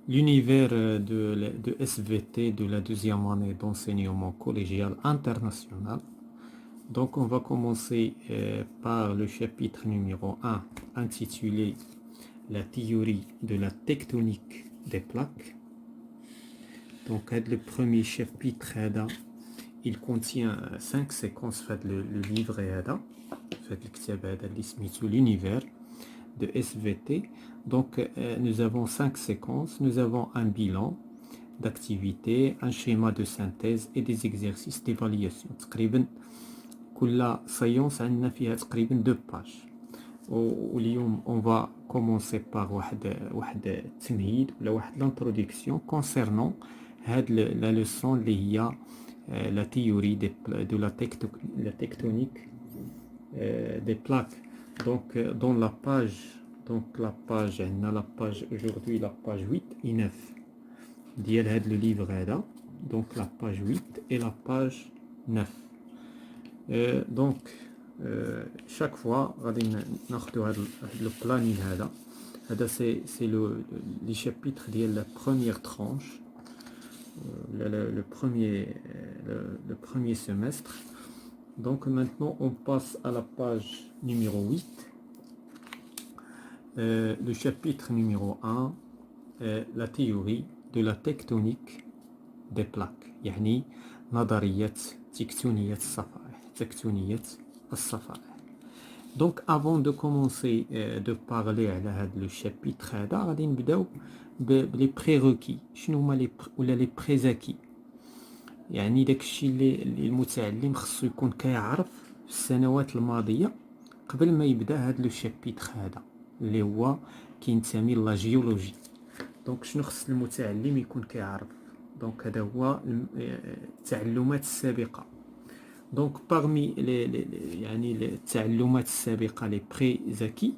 l'univers de SVT de la deuxième année d'enseignement collégial international. Donc, on va commencer par le chapitre numéro 1 intitulé La théorie de la tectonique des plaques. Donc, le premier chapitre, il contient 5 séquences. Le livre l'univers de SVT. Donc, nous avons 5 séquences. Nous avons un bilan d'activité, un schéma de synthèse et des exercices d'évaluation. تقريبا كل séance عندنا فيها تقريبا 2 pages. واليوم on va commencer par واحد التمهيد ولا واحد l'introduction concernant هاد la leçon اللي هي la théorie de la tectonique des plaques. Donc dans la page la page aujourd'hui la page 8 et 9 ديال هاد le livre هذا. Donc la page 8 et la page 9. Donc chaque fois غادي ناخذوا هذا le planning هذا c'est les chapitres ديال la première tranche, le premier semestre. Donc maintenant on passe à la page numéro 8, le chapitre numéro 1, la théorie de la tectonique des plaques, يعني نظرية تكتونية الصفائح. Donc avant de commencer de parler على هذا le chapitre هذا غادي نبداو بلي prérequis. شنو هما لي prérequis؟ يعني داكشي اللي المتعلم خصو يكون كيعرف في السنوات الماضيه قبل ما يبدا هذا لو شابيتر هذا اللي هو كينتمي لا جيولوجي. دونك شنو خص المتعلم يكون كيعرف؟ دونك هذا هو التعلمات السابقه. دونك parmi يعني التعلمات السابقه لي بريزاكي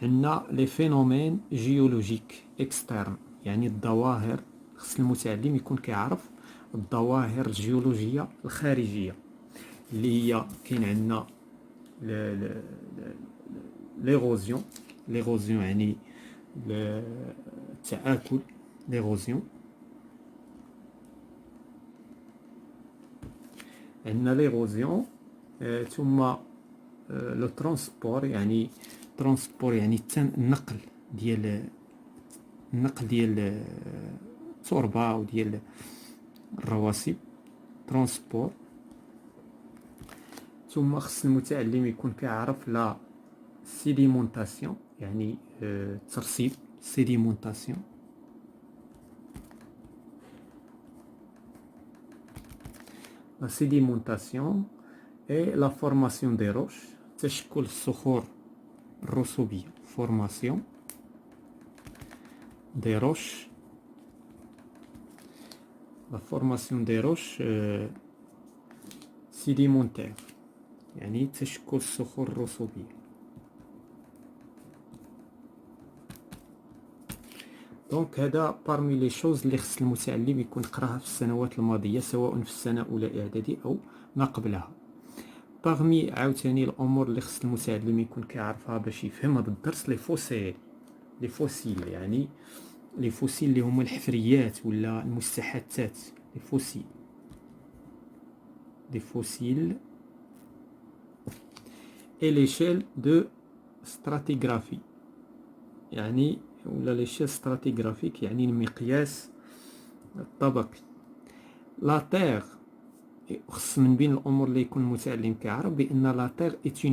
عندنا لي فينومين جيولوجيك اكسترن، يعني الظواهر. خص المتعلم يكون كيعرف الظواهر الجيولوجيه الخارجيه اللي هي كاين عندنا ليغوزيون يعني التآكل، ليغوزيون. عندنا ليغوزيون ثم لو ترانسبور، يعني ترانسبور يعني النقل ديال التربه وديال الرواسب، ترانسبور. ثم خص المتعلم يكون كيعرف لا سيديمونطاسيون، يعني ترسيب، سيديمونطاسيون. لا سيديمونطاسيون اي لا فورماسيون دي روش، تشكل الصخور الرسوبيه، فورماسيون دي روش. La formation des roches sédimentaires، يعني تشكل الصخور الرسوبية. دونك هذا parmi les choses اللي خص المتعلم يكون قراها في السنوات الماضية، سواء في السنة الأولى إعدادي أو ما قبلها. parmi عاوتاني الأمور اللي خص المتعلم يكون كيعرفها باش يفهم هذا الدرس، لي فوسيل، يعني لي فوسيل اللي هما الحفريات ولا المستحدثات، لي فوسيل et l'échelle de stratigraphie، يعني ولا l'échelle stratigraphique يعني المقياس الطبقي. لا تير، خص من بين الامور اللي يكون المتعلم كيعرف بان لا تير est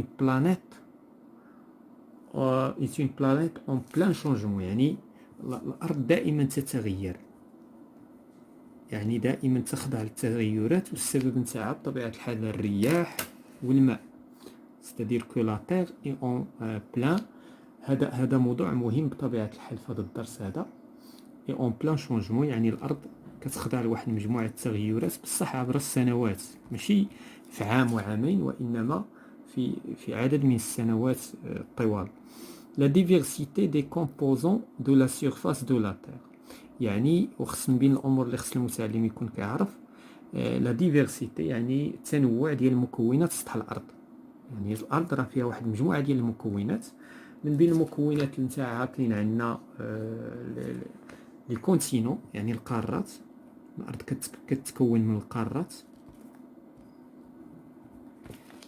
une planète en plein changement، يعني الارض دائما تتغير، يعني دائما تخضع للتغيرات، والسبب نتاعها بطبيعه الحال الرياح والماء. c'est-à-dire que la terre est en plein، هذا موضوع مهم بطبيعه الحال في هذا الدرس هذا. et en plein changement يعني الارض كتخضع لواحد مجموعه التغيرات، بصح عبر السنوات، ماشي في عام وعامين، وانما في عدد من السنوات الطوال. la diversité des composants de la surface de la terre، يعني وخص من بين الامور اللي خص المتعلم يكون كيعرف لا ديفيرسيتي، يعني التنوع ديال مكونات سطح الارض. يعني الارض راه فيها واحد المجموعه ديال المكونات، من بين المكونات نتاعها كاين عندنا لي كونتينون يعني القارات. الأرض كتكون من القارات.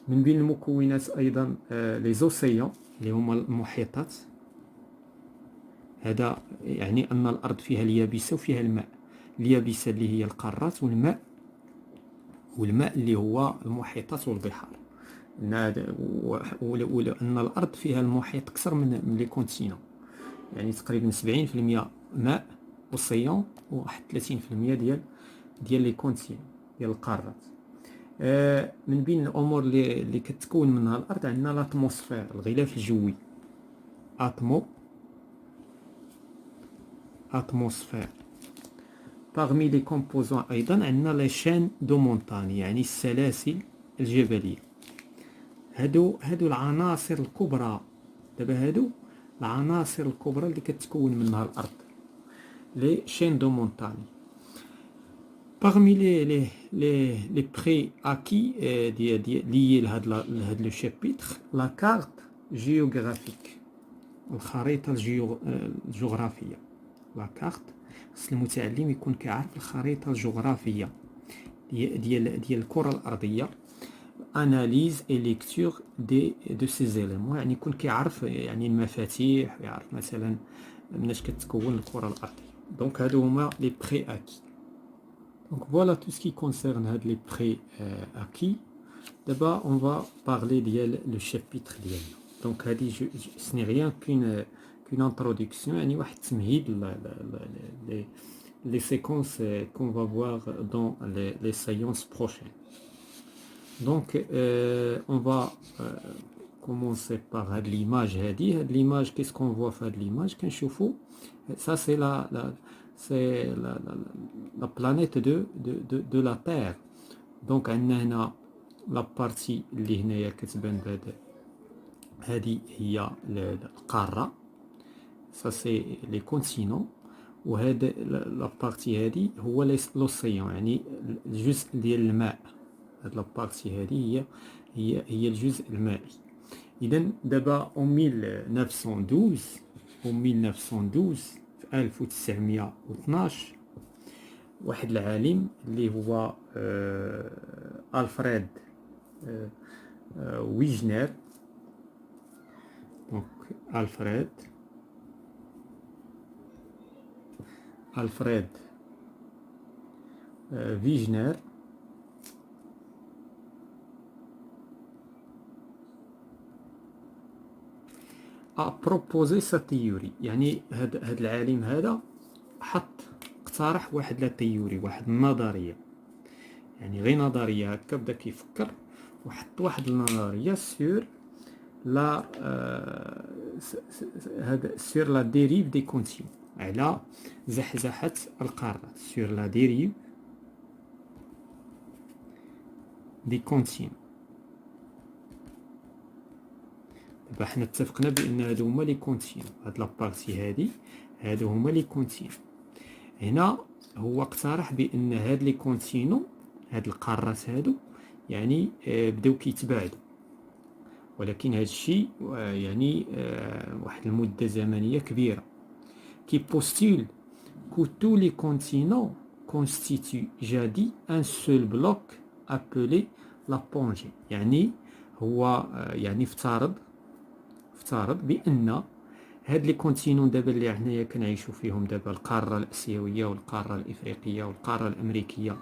من بين المكونات أيضا لي زوسيون اللي هما المحيطات. هذا يعني أن الأرض فيها اليابسة وفيها الماء. اليابسة اللي هي القارات، والماء اللي هو المحيطات والبحار. وأن الأرض فيها المحيط أكثر من لي كونتينون، يعني تقريبا 70% ماء والصيون، وواحد 30% ديال لي كونتينون ديال القارات. من بين الأمور اللي كتكون منها الأرض عندنا لاتموسفير، الغلاف الجوي. atmosphère. Parmi les composants أيضا عندنا les chaînes de montagne، يعني السلاسل الجبلية. هادو العناصر الكبرى. دابا هادو العناصر الكبرى اللي كتكون منها الأرض، les chaînes de montagne. Parmi les prérequis liés لهاد لو chapitre، la carte géographique، الخريطة الجغرافية. لا كارت، خص المتعلم يكون كيعرف الخريطة الجغرافية ديال الكرة الأرضية. اناليز اي ليكتور دو سي زيليمون، يعني يكون كيعرف يعني المفاتيح، ويعرف مثلا مناش كتكون الكرة الأرضية. دونك هادو هما لي بري اكي. دونك فوالا تو سكي كونسيرن هاد لي بري اكي. دابا اون فا بارلي ديال لو شابيتر ديالنا. دونك هادي سني غيان كون une introduction, يعني واحد التمهيد les séquences qu'on va voir dans les séances prochaines. Donc on va commencer par l'image هذه. l'image, qu'est-ce qu'on voit في l'image كنشوفوا ça c'est la planète de la Terre. donc عندنا هنا la partie اللي هنايا كتبان بهذا، هذه هي القارة. ça c'est les continents. وهذا لا بارتي هذه هو لوسيون، يعني الجزء ديال الماء. هاد لا بارتي هذه هي الجزء المائي. اذا دابا en 1912 في 1912 واحد العالم اللي هو ألفريد ويجنر. دونك ألفريد ويجنر بروبوزي سا تيوري. يعني هاد العالم هذا اقترح واحد لا تيوري، واحد النظرية، يعني غير نظرية هكا بدا كيفكر، وحط واحد النظرية سور لا هذا سور لا ديريف دي كونتينو، على زحزحة القارات. سور لا ديريف دي كونتينو. دابا حنا اتفقنا بان هادو هما لي كونتينو، هاد لابارتي هادو هما لي كونتينو. هنا هو اقترح بان هاد لي كونتينو، هاد القارات هادو يعني بداو كيتباعدوا، ولكن هاد الشيء يعني واحد المدة زمنية كبيرة. qui postule que tous les continents constituent jadis un seul bloc appelé la Pangée. يعني هو يعني افترض بأن هاد لي كونتينون دابا اللي حنايا كنعيشوا فيهم دابا، القارة الآسيوية والقارة الإفريقية والقارة الأمريكية.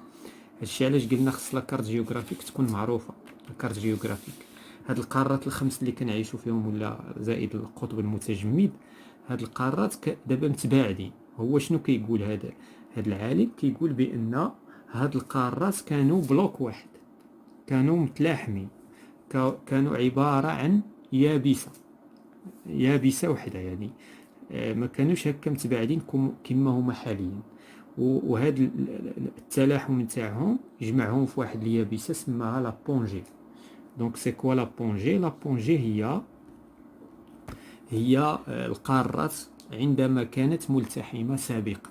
هادشي علاش قلنا خص لاكارت جيوغرافيك تكون معروفة. لاكارت جيوغرافيك هاد القارات الخمس اللي كنعيشوا فيهم، ولا زائد القطب المتجمد، هاد القارات دابا متباعدين. هو شنو كيقول هذا العالم؟ كيقول بان هاد القارات كانوا بلوك واحد، كانوا متلاحمين، كانوا عبارة عن يابسة وحدة، يعني ما كانوش هكا متباعدين كما هما حاليا. وهاد التلاحم نتاعهم جمعهم في واحد اليابسة سماها لا بونجي. دونك سي كوا لا بونجي؟ لا بونجي هي القارات عندما كانت ملتحمة سابقا.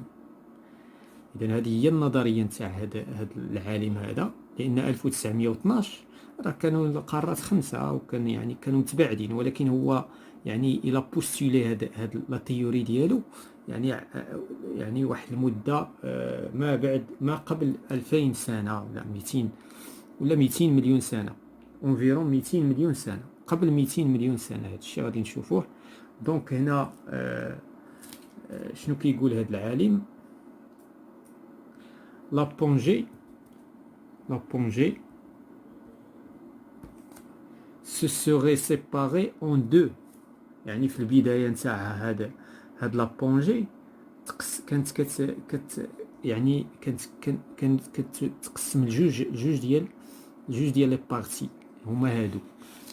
إذن هذه هي النظرية نتاع هذا العالم هذا، لأن 1912 راه كانوا القارات خمسة، وكان يعني كانوا متباعدين، ولكن هو يعني إلى بوستولي هاد لا تيوري ديالو يعني واحد المدة ما قبل 2000 سنة ولا 200 ولا 200 مليون سنة، انفيرون 200 مليون سنة، قبل 200 مليون سنة. هذا الشيء غادي نشوفوه. دونك هنا شنو كيقول هذا العالم؟ لابونجي se serait séparé en deux. يعني في البداية نتاعها هاد لابونجي كانت يعني كانت كتقسم لجوج ديال لي بارتي هما هادو.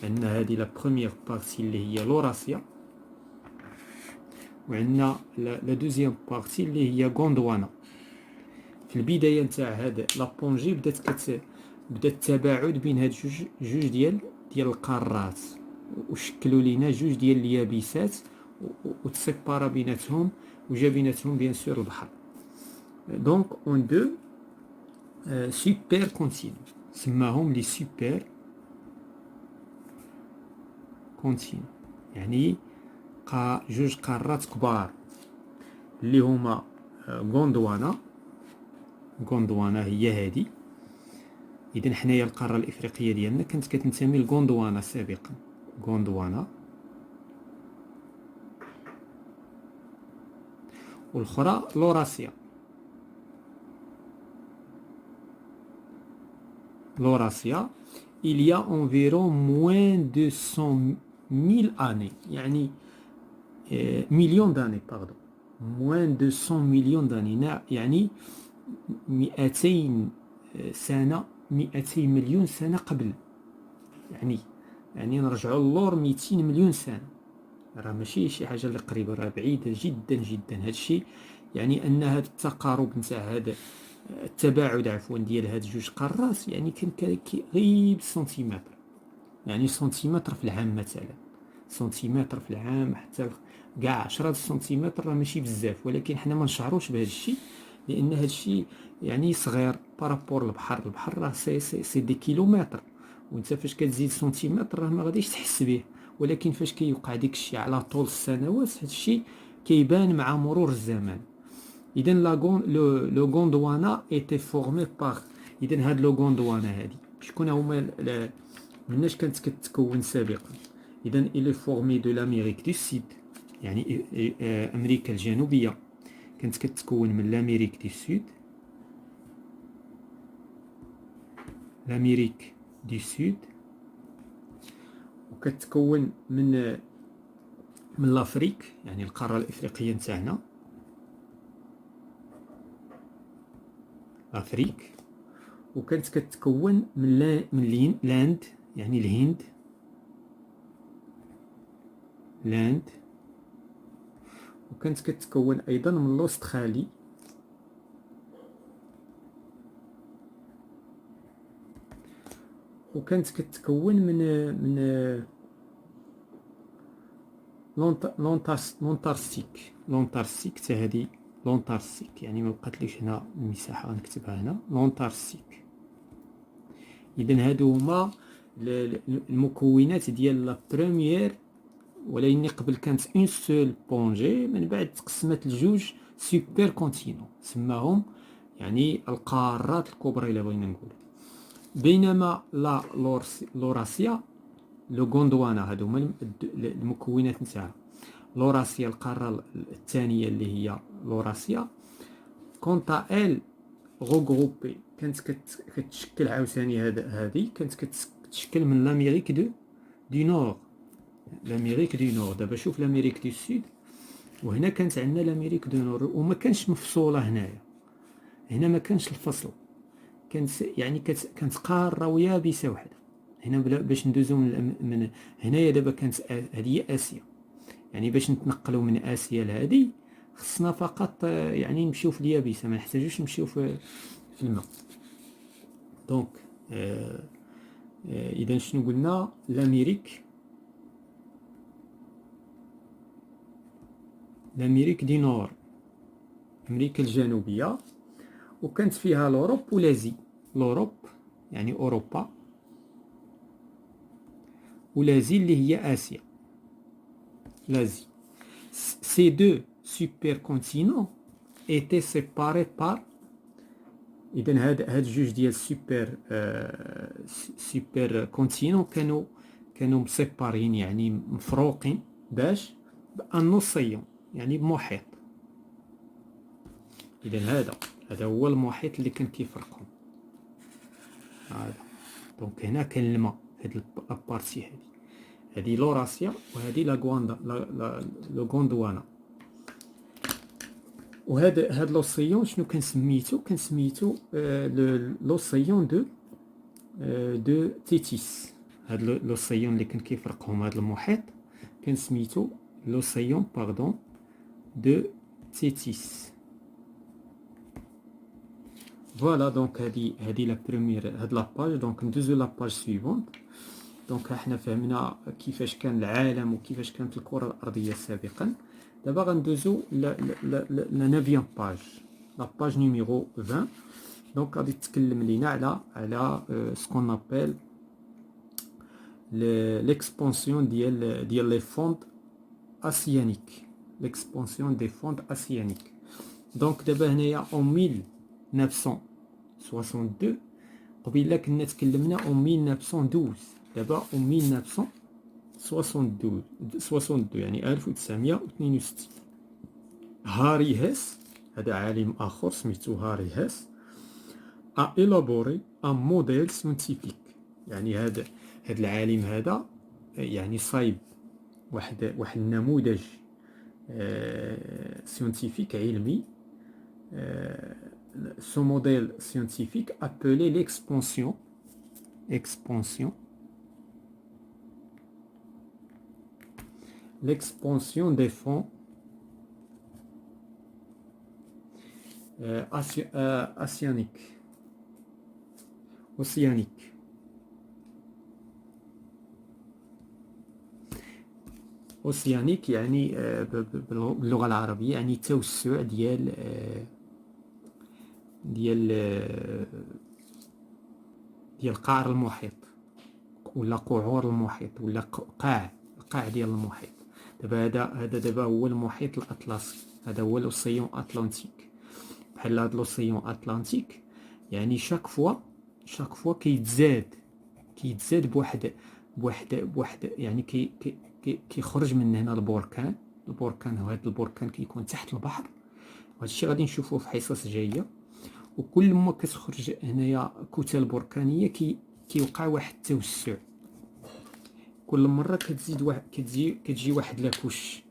عندنا هادي لا بروميير بارتي اللي هي لوراسيا، وعندنا لا دوزيام بارتي اللي هي غوندوانا. في البداية نتاع هاد لابونجي بدات التباعد بين هاد جوج ديال القارات، وشكلوا لينا جوج ديال اليابسات وتسيبارا بيناتهم، وجا بيناتهم بيان سور البحر. دونك اون دو سوبر كونتينو، سماهم لي سوبر كونتينو، يعني جوج قارات كبار اللي هما غوندوانا هي هادي. اذا حنايا القاره الافريقيه ديالنا كانت كتنتمي لغوندوانا سابقا، غوندوانا، والاخرى لوراسيا. il y a environ moins de 100 000 années، يعني مليون داني، باردون، moins de 100 مليون داني، يعني 200 سنة، 200 مليون سنة قبل. يعني نرجعوا اللور 200 مليون سنة. راه ماشي شي حاجة اللي قريبة، راه بعيدة جدا جدا. هذا الشيء يعني أن هذا التقارب نتاع هذا التباعد عفوا ديال هاد جوج قارات يعني كان غير سنتيمتر، يعني سنتيمتر في العام مثلا، سنتيمتر في العام، حتى كاع 10 سنتيمتر راه ماشي بزاف، ولكن حنا ما نشعروش بهذا الشيء لان هذا الشيء يعني صغير بارابور البحر. البحر راه سي دي كيلومتر، وانت فاش كتزيد سنتيمتر راه ما غاديش تحس به، ولكن فاش كيوقع ديك الشيء على طول السنوات هذا الشيء كيبان مع مرور الزمان. اذا لو غوندوانا ايتي فورمي باغ، اذا هاد لو غوندوانا هادي شكون هما مناش كانت كتكون سابقا؟ اذا الي فورمي دو لامريك دو سيد، يعني امريكا الجنوبيه كانت كتكون من لامريك دو سود، لامريك دو سود، وكتكون من لافريك، يعني القاره الافريقيه نتاعنا افريك، وكانت كتكون من لاند، يعني الهند، وكانت كتكون ايضا من الاسترالي، وكانت كتكون من لونتارسيك حتى هذه لونتارسيك، يعني ما بقاتليش هنا المساحه غنكتبها هنا لونتارسيك. اذا هادو هما المكونات ديال لا بروميير، ولكن قبل كانت اون سول بونجي، من بعد تقسمت لجوج سوبر كونتينو، سماهم يعني القارات الكبرى الا بغينا نقول. بينما لا لوراسيا لو غوندوانا هادو هما المكونات نتاعها. لوراسيا القاره الثانيه اللي هي لوراسيا كونتا ال غوغروبي، كانت كتشكل عاوتاني هذه كانت كتشكل من لامريك دو نور، لامريك دو نور. دابا شوف لامريك دو سود، وهنا كانت عندنا لامريك دو نور، وما كانش مفصوله هنايا، هنا ما كانش الفصل، كانت يعني كانت قاره ويابسه وحده. هنا باش ندوزو من هنايا دابا كانت هذه اسيا، يعني باش نتنقلوا من اسيا لهذه خصنا فقط يعني نمشيو في اليابسه، ما نحتاجوش نمشيو في الماء. دونك اذا شنو قلنا؟ لامريك دي نور، امريكا الجنوبيه، وكانت فيها لوروب ولازي. لوروب يعني اوروبا، ولازي اللي هي اسيا، لازي. supercontinents étaient séparés par إذن هاد جوج ديال سوبر كونتينون كانوا مسيبارين يعني مفروقين باش بأن أوسيون يعني بمحيط. إذن هذا هو المحيط اللي كان كيفرقهم. هذا دونك هنا كان الماء، هاد لابارتي هادي لوراسيا وهادي لا غوندوانا. وهاد لوسيون شنو كنسميتو لوسيون دو تيتيس. هاد لوسيون اللي كان كيفرقهم هاد المحيط كنسميتو لوسيون دو تيتيس. فوالا دونك هادي لا بروميير هاد لاباج. دونك ندوزو لاباج سويفونت. دونك حنا فهمنا كيفاش كان العالم وكيفاش كانت الكرة الأرضية سابقا. دابا غندوزو لا 9 باج، لا باج نيميرو 20. دونك غادي تتكلم لينا على سكون ابل ليكسبونسيون ديال لي فوند اسيانيك، ليكسبونسيون دي فوند اسيانيك. دونك دابا هنايا اون 1962 قبيله كنا تكلمنا اون 1912. دابا اون 1962 يعني 1962. هاري هيس هذا عالم آخر سميتو هاري هيس a élaboré un modèle scientifique. يعني هذا العالم هذا يعني صايب واحد النموذج سcientifique علمي. ce modèle scientifique appelé l'expansion des fonds océaniques. أوسيانيك يعني باللغة العربية يعني التوسع ديال قعر المحيط ولا قعور المحيط ولا القاع ديال المحيط. دابا هو المحيط الأطلسي، هذا هو الأوسيون أطلنطيك. بحال هاد الأوسيون أطلنطيك يعني شاك فوا كيتزاد بواحد يعني كيخرج من هنا البركان وهذا البركان كيكون تحت البحر. وهذا الشيء غادي نشوفوه في حصص جايه. وكل ما كتخرج هنايا كتل بركانيه كيوقع واحد التوسع. كل مره كتجي واحد لاكوش،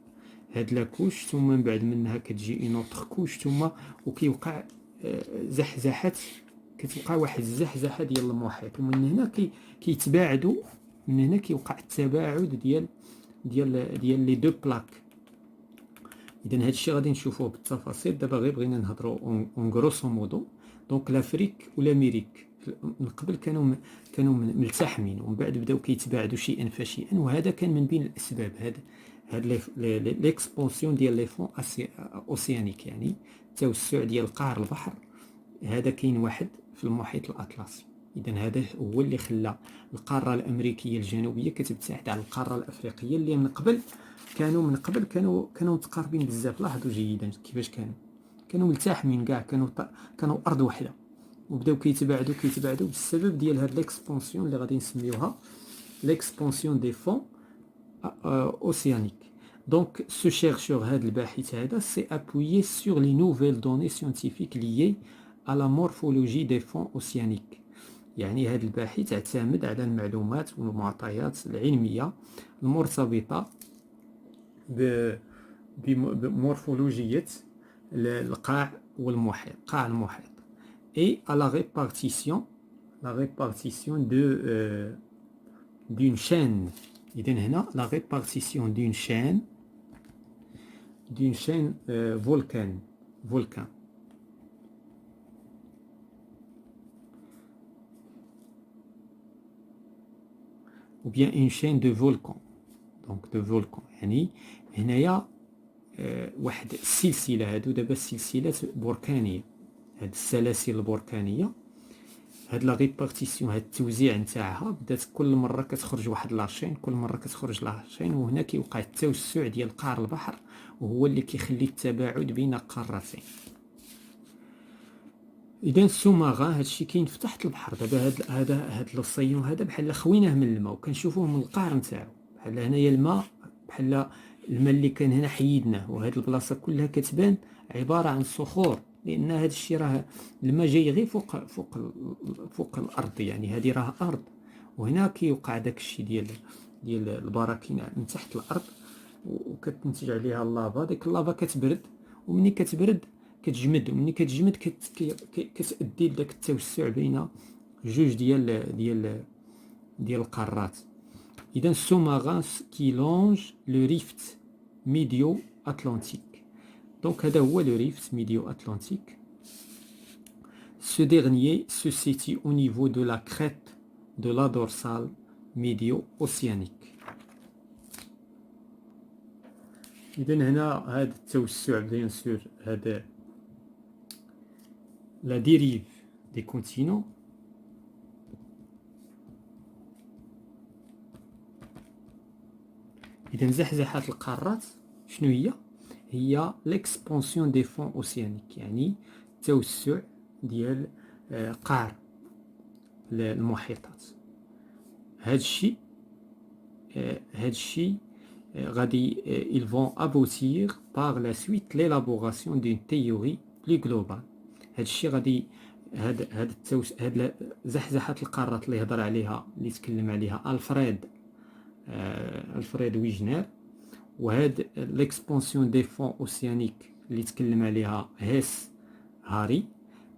هاد لاكوش ثم من بعد منها كتجي اون اوتر كوش ثم وكيوقع زحزحات، كتوقع واحد الزحزحه ديال المحيط. ومن هنا كيتباعدوا، من هنا كيوقع التباعد ديال لي دو بلاك. اذا هذا الشيء غادي نشوفوه بالتفاصيل. دابا غير بغينا نهضروا اون غروسو مودو. دونك لافريك والامريك من قبل كانوا ملتحمين ومن بعد بداو كيتباعدوا شيئا فشيئا. وهذا كان من بين الاسباب هاد ليكسبونسيون ديال لي فون اوسيانيك يعني التوسع ديال قعر البحر. هذا كاين واحد في المحيط الاطلسي. اذا هذا هو اللي خلى القاره الامريكيه الجنوبيه كتبتعد على القاره الافريقيه اللي من قبل كانوا متقاربين بزاف. لاحظوا جيدا كيفاش كانوا ملتحمين كاع، كانوا ارض واحده وبداو كيتباعدوا بسبب ديال هاد ليكسبونسيون اللي غادي نسميوها ليكسبونسيون دي فون اوسيانيك. دونك سو شيرشور هاد الباحث هذا سي ابويي سور لي نوفيل دوني سيانتيفيك ليي على لا مورفولوجي دي فون اوسيانيك. يعني هذا الباحث اعتمد على المعلومات والمعطيات العلميه المرتبطه بمورفولوجية القاع والمحيط، قاع المحيط. et à la répartition d'une chaîne. إذن هنا la répartition d'une chaîne volcan ou bien une chaîne de volcans. donc de volcans يعني هنايا واحد السلسله. هادو دابا السلسلات بركانيه، هاد السلاسل البركانيه هاد لا ريبارتيسيون، هاد التوزيع نتاعها بدات كل مره كتخرج واحد لاشين، كل مره كتخرج لاشين، وهنا كيوقع التوسع ديال قعر البحر، وهو اللي كيخلي التباعد بين قارتين. اذا السوماغان هادشي كاين في تحت البحر. دابا هاد لوسيون هذا بحال خويناه من الماء وكنشوفوه من القعر نتاعو. بحال هنايا الماء، بحال الماء اللي كان هنا حيدناه، وهاد البلاصه كلها كتبان عباره عن صخور، لان هاد الشيء راه الماء جاي غير فوق الارض، يعني هذه راه ارض، وهنا كيوقع داك الشيء ديال البراكين من تحت الارض، وكتنتج عليها اللافا. ديك اللافا كتبرد، ومني كتبرد كتجمد، ومني كتجمد كتؤدي لذاك التوسع بين جوج ديال القارات. اذا السوماغان كي لونج لو ريفت ميديو اتلانتيك. دونك هذا هو لو ريفت ميديو اتلانتيك. Ce dernier se situe au niveau de la crête de la dorsale médio-océanique. إذا هنا هذا التوسع بيان سور، هذا لا ديريف دي كونتينون. إذا زحزحات القارات شنو هي؟ هي ليكسبونسيون دي فون اوسيانيك، يعني التوسع ديال قعر المحيطات. هاد الشيء غادي ils vont aboutir par la suite l'élaboration d'une théorie plus globale. هاد الشيء غادي هاد زحزحة القارات اللي هضر عليها، اللي تكلم عليها ألفريد ويجنر، وهاد ليكسبونسيون دي فون اوسيانيك اللي تكلم عليها هيس هاري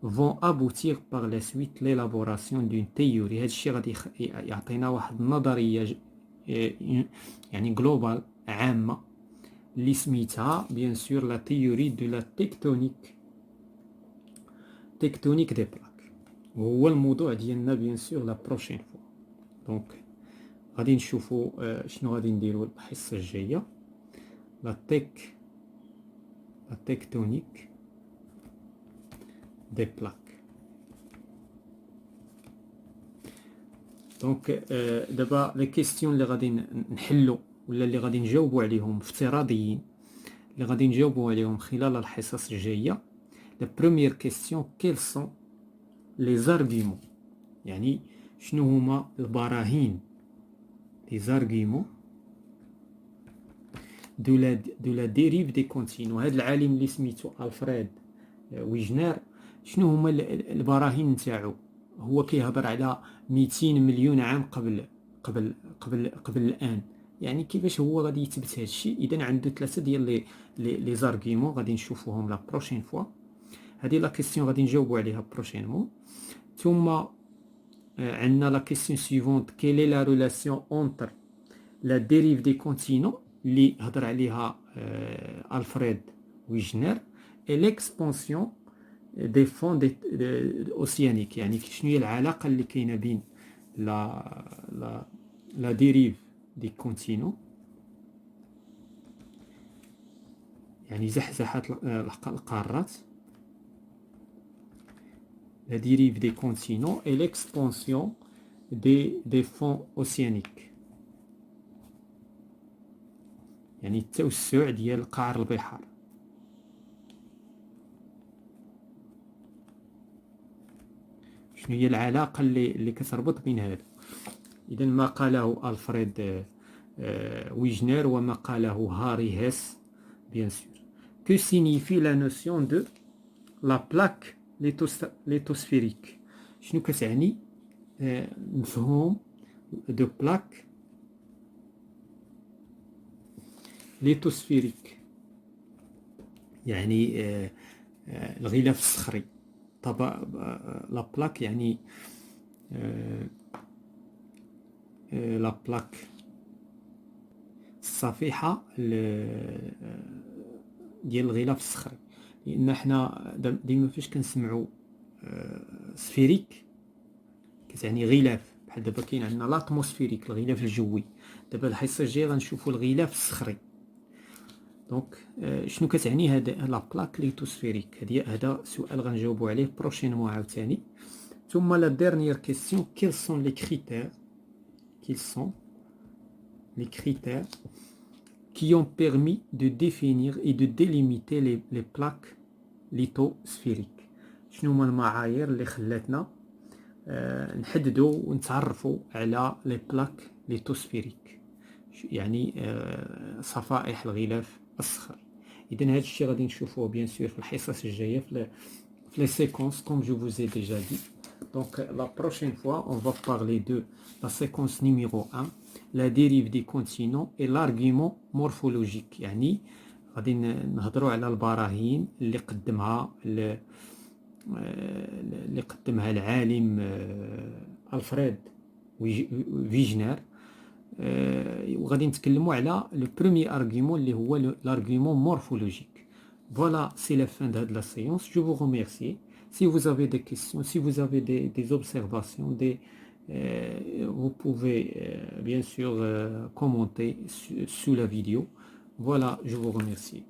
vont aboutir par la suite l'élaboration d'une théorie. هاد الشيء غادي يعطينا واحد النظرية يعني جلوبال عامة اللي سميتها بيان سور لا تيوري دو لا تكتونيك دي بلاك، وهو الموضوع ديالنا بيان سور لا بروشين فوا. دونك غادي نشوفوا شنو غادي نديروا الحصة الجاية. لا تكتونيك دي بلاك. دونك دابا لي كيستيون اللي غادي نحلو ولا اللي غادي نجاوبوا عليهم افتراضيين، اللي غادي نجاوبوا عليهم خلال الحصص الجايه. لا بروميير كيستيون، كيل سون لي زارغيمون، يعني شنو هما البراهين، لي زارغيمون دو لا ديريف دي كونتينو. هذا العالم اللي سميتو ألفريد ويجنر، شنو هما البراهين نتاعو؟ هو كيهضر على 200 مليون عام قبل الان، يعني كيفاش هو غادي يثبت هذا الشيء. اذا عنده ثلاثه ديال لي زارغيمون غادي نشوفوهم لا بروشين فوا. هذه لا كيسيون غادي نجاوبوا عليها بروشينمون. ثم عندنا لا كيسيون سيفونت، كيل اي لا ريلاسيون اونتر لا ديريف دي كونتينون اللي هضر عليها ألفريد ويجنر اي ليكسبونسيون دي فون اوسيانيك، يعني شنو هي العلاقه اللي كاينه بين لا ديريف دي كونتينو، يعني زحزحات القارات، لا ديريف دي كونتينو اي ليكسبونسيون دي فون اوسيانيك، يعني التوسع ديال قعر البحار. شنو هي العلاقة اللي كتربط بين هذا؟ إذا ما قاله ألفريد ويجنر وما قاله هاري هيس بيان سور. Que signifie la notion de la plaque lithosphérique؟ شنو كتعني مفهوم دو بلاك ليتوسفيريك؟ يعني الغلاف الصخري. طبعا لا بلاك يعني لا بلاك الصفيحة ديال الغلاف الصخري، لأن حنا ديما فاش كنسمعوا سفيريك كتعني غلاف، بحال دابا كاين عندنا لاتموسفيريك الغلاف الجوي. دابا الحصة الجاية غنشوفوا الغلاف الصخري. دونك شنو كتعني هذا لا بلاك ليتوسفيريك؟ هذا سؤال غنجاوبوا عليه بروشينمون عاوتاني. ثم la dernière question, quels sont les critères qui ont permis de définir et de délimiter les plaques lithosphériques. شنو هما المعايير اللي خلاتنا نحددوا ونتعرفوا على لي بلاك ليثوسفيريك، يعني صفائح الغلاف الصخري. اذا هذا الشيء غادي نشوفوه بيان سور في الحصص الجايه في les séquences comme je vous ai déjà dit. Donc la prochaine fois on va parler de la séquence numéro 1, la dérive des continents et l'argument morphologique. يعني غادي نهضروا على البراهين اللي قدمها العالم ألفريد فيجنر، وغادي نتكلموا على le premier argument اللي هو l'argument morphologique. Voilà, c'est la fin de la séance. Je vous remercie. Si vous avez des questions, si vous avez des observations, vous pouvez bien sûr commenter sous la vidéo. Voilà, je vous remercie.